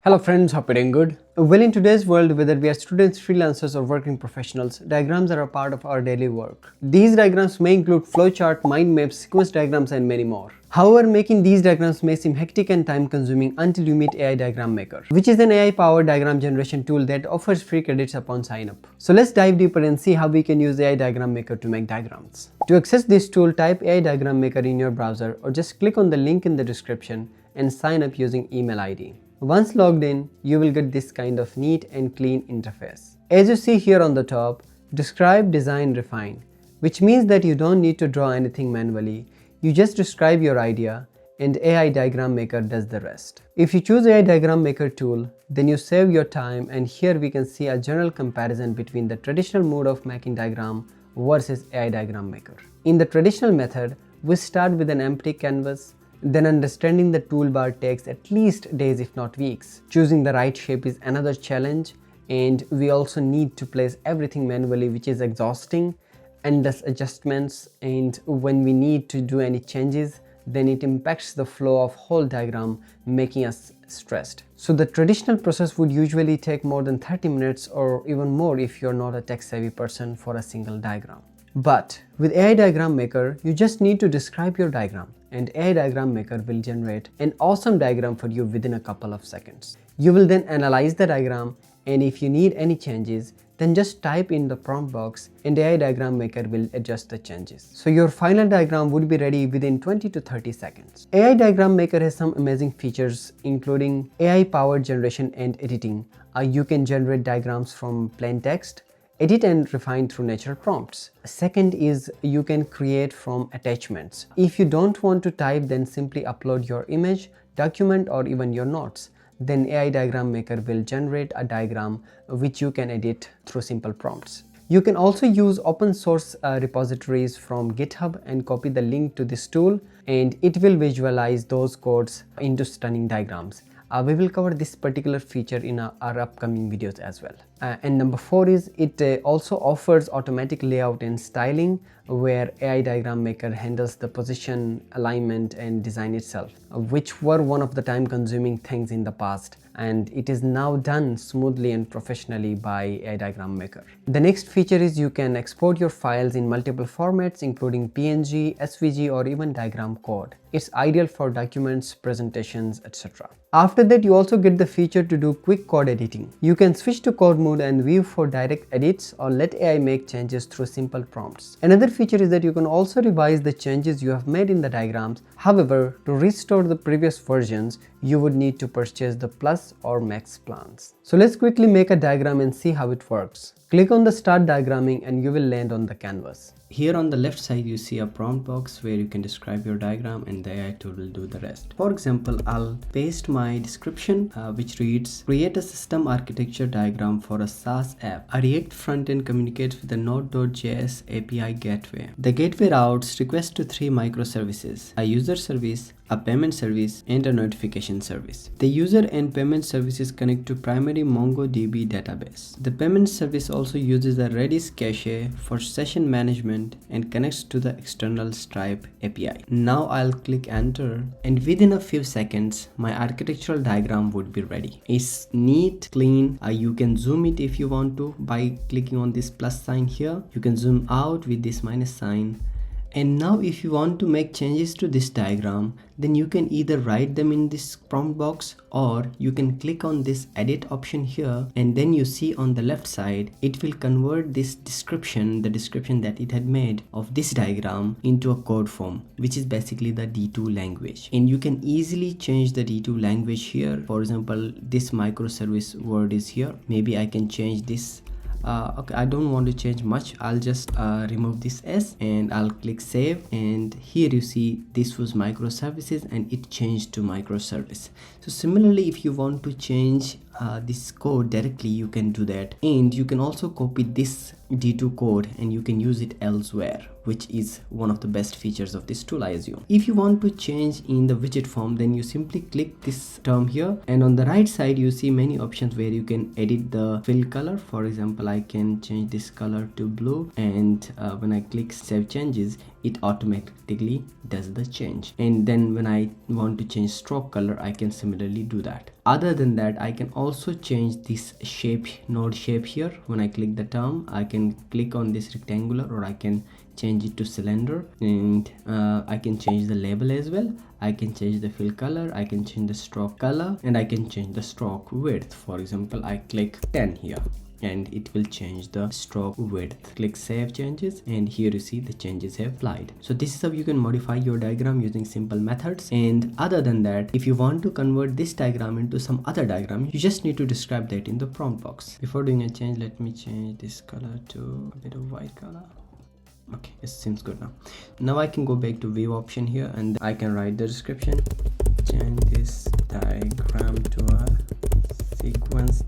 Hello friends, hope you're doing good. Well, in today's world, whether we are students, freelancers or working professionals, diagrams are a part of our daily work. These diagrams may include flowchart, mind maps, sequence diagrams and many more. However, making these diagrams may seem hectic and time consuming until you meet aidiagrammaker, which is an AI-powered diagram generation tool that offers free credits upon sign up. So let's dive deeper and see how we can use aidiagrammaker to make diagrams. To access this tool, type aidiagrammaker in your browser or just click on the link in the description and sign up using email ID. Once logged in, you will get this kind of neat and clean interface. As you see here on the top, describe, design, refine, which means that you don't need to draw anything manually. You just describe your idea and AI Diagram Maker does the rest. If you choose AI Diagram Maker tool, then you save your time, and here we can see a general comparison between the traditional mode of making diagram versus AI Diagram Maker. In the traditional method, we start with an empty canvas. Then understanding the toolbar takes at least days if not weeks. Choosing the right shape is another challenge, and we also need to place everything manually, which is exhausting, endless adjustments, and when we need to do any changes, then it impacts the flow of whole diagram, making us stressed. So the traditional process would usually take more than 30 minutes or even more if you're not a tech-savvy person for a single diagram. But with AI Diagram Maker, you just need to describe your diagram, and AI Diagram Maker will generate an awesome diagram for you within a couple of seconds. You will then analyze the diagram, and if you need any changes, then just type in the prompt box and AI Diagram Maker will adjust the changes. So your final diagram would be ready within 20 to 30 seconds. AI Diagram Maker has some amazing features, including AI powered generation and editing. You can generate diagrams from plain text, edit and refine through natural prompts. Second is you can create from attachments. If you don't want to type, then simply upload your image, document or even your notes. Then AI Diagram Maker will generate a diagram which you can edit through simple prompts. You can also use open source repositories from GitHub and copy the link to this tool, and it will visualize those codes into stunning diagrams. We will cover this particular feature in our upcoming videos as well. And number 4 is it also offers automatic layout and styling, where AI Diagram Maker handles the position, alignment and design itself, which were one of the time consuming things in the past, and it is now done smoothly and professionally by AI Diagram Maker. The next feature is you can export your files in multiple formats, including PNG, SVG or even diagram code. It's ideal for documents, presentations, etc. After that, you also get the feature to do quick code editing. You can switch to code mode and view for direct edits or let AI make changes through simple prompts. Another feature is that you can also revise the changes you have made in the diagrams. However, to restore the previous versions, you would need to purchase the Plus or Max plans. So let's quickly make a diagram and see how it works. Click on the Start Diagramming and you will land on the canvas. Here on the left side, you see a prompt box where you can describe your diagram and the AI tool will do the rest. For example, I'll paste my description which reads, create a system architecture diagram for a SaaS app. A React frontend communicates with the Node.js API gateway. The gateway routes requests to 3 microservices, a user service, a payment service and a notification service. The user and payment services connect to primary MongoDB database. The payment service also uses a Redis cache for session management and connects to the external Stripe API. Now I'll click enter, and within a few seconds my architectural diagram would be ready. It's neat, clean. You can zoom it if you want to by clicking on this plus sign here. You can zoom out with this minus sign. And now if you want to make changes to this diagram, then you can either write them in this prompt box, or you can click on this edit option here, and then you see on the left side it will convert this description, the description that it had made of this diagram, into a code form, which is basically the D2 language. And you can easily change the D2 language here. For example, this microservice word is here. Maybe I can change this. Okay, I don't want to change much. I'll just remove this S and I'll click save, and here you see this was microservices and it changed to microservice. So similarly, if you want to change this code directly, you can do that, and you can also copy this D2 code and you can use it elsewhere, which is one of the best features of this tool, I assume. If you want to change in the widget form, then you simply click this term here, and on the right side you see many options where you can edit the fill color. For example, I can change this color to blue, and when I click save changes, it automatically does the change. And then when I want to change stroke color, I can similarly do that. Other than that, I can also change this shape, node shape here. When I click the term, I can click on this rectangular, or I can change it to cylinder, and I can change the label as well. I can change the fill color, I can change the stroke color, and I can change the stroke width. For example, I click 10 here and it will change the stroke width. Click save changes, and here you see the changes have applied. So this is how you can modify your diagram using simple methods. And other than that, if you want to convert this diagram into some other diagram, you just need to describe that in the prompt box. Before doing a change, let me change this color to a bit of white color. Okay, it seems good now. Now I can go back to view option here, and I can write the description. Change this diagram to a sequence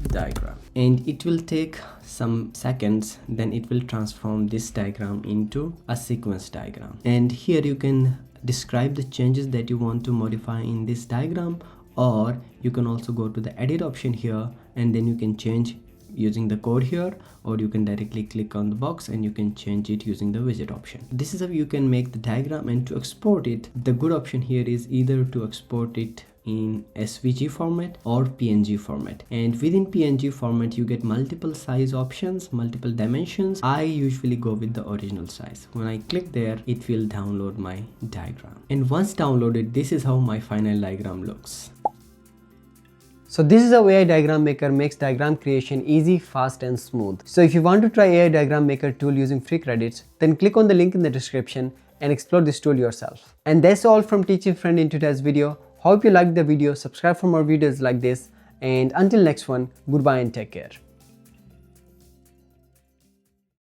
diagram, and it will take some seconds. Then it will transform this diagram into a sequence diagram, and here you can describe the changes that you want to modify in this diagram, or you can also go to the edit option here, and then you can change using the code here, or you can directly click on the box and you can change it using the widget option. This is how you can make the diagram. And to export it, the good option here is either to export it in SVG format or PNG format, and within PNG format you get multiple size options, multiple dimensions. I usually go with the original size. When I click there, it will download my diagram, and once downloaded, this is how my final diagram looks. So this is how AI Diagram Maker makes diagram creation easy, fast and smooth. So if you want to try AI Diagram Maker tool using free credits, then click on the link in the description and explore this tool yourself. And that's all from Teaching Friend in today's video. Hope you liked the video, subscribe for more videos like this, and until next one, goodbye and take care.